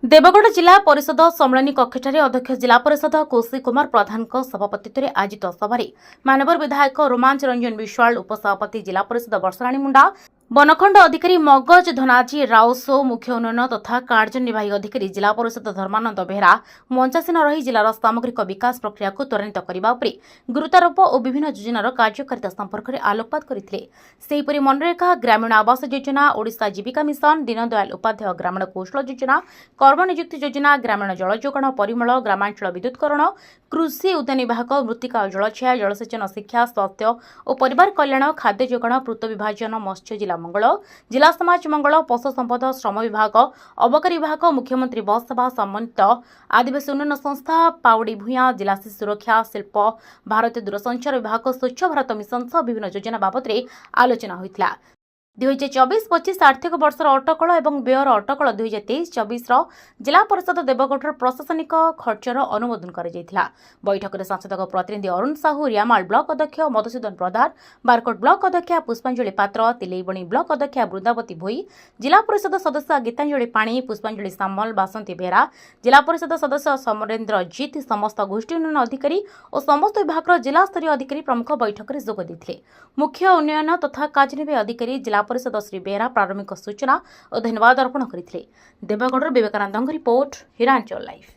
देवगढ़ जिला परिषद सम्मेलन कक्षठारे अध्यक्ष जिला परिषद कौशिक कुमार प्रधान सभापतित्व में आयोजित सभारे मानवर विधायक रोमांच रंजन विश्वाल उपसभापति जिला परिषद वर्षराणी मुंडा बनखंड अधिकारी मगज धनाजी राउसो मुख्य उन्नयन तथा कार्यनिर्वाही अधिकारी जिला परिषद धर्मानंद बेहरा मंचासीन रही जिलार सामग्रिक विकास प्रक्रिया को त्वरान्वित करने गुरुत्वारोप और विभिन्न योजनार कार्यकारिता संपर्क में आलोकपात करते मनरेगा ग्रामीण आवास योजना ओडिशा जीविका मिशन दीनदयाल उपाध्याय ग्रामीण कौशल योजना कर्मनियुक्ति योजना ग्रामीण जल जोगाण परिमल ग्रामांचल विद्युतकरण कृषि उद्यान विभाग मृत्तिका और जलछया जलसेचन शिक्षा स्वास्थ्य और परिवार कल्याण खाद्य जोगाण पूर्त विभाजन मत्स्य जिला मंगल जिला समाज मंगल पशु संपद श्रम विभाग अबकारी विभाग मुख्यमंत्री बस सेवा सम्मानित आदिवासी उन्नयन संस्था पाउडी भूया जिला शिशु सुरक्षा शिल्प भारतीय दूरसंचार विभाग स्वच्छ भारत मिशन सह विभिन्न योजना बाबद आलोचना होइतिला। 2024-25 आर्थिक वर्षर अटकल और व्ययर अटकल 2023-24 जिला परिषद देवगढ़ प्रशासनिक खर्चर अनुमोदन कर बैठक में सांसद प्रतिनिधि अरुण साहू रियामाल ब्लॉक अध्यक्ष मधुसूदन प्रधान बारकोट ब्लॉक अध्यक्षा पुष्पांजलि पात्र तिलैबणी ब्लॉक अध्यक्षा वृंदावती भोई जिला परिषद सदस्य गीतांजलि पाणी पुष्पांजलि सामल बासंती बेहरा जिला परिषद सदस्य समरेन्द्र जीत समस्त गोष्ठी उन्नयन अधिकारी और समस्त विभाग जिला स्तरीय अधिकारी प्रमुख बैठक में जोग देते। मुख्य उन्नयन तथा कार्यनिर्वाही अधिकारी जिला परिषद श्री बेहरा प्रारंभिक सूचना और धन्यवाद अर्पण करते। Deogarh Vivekanand report Hiranchal live.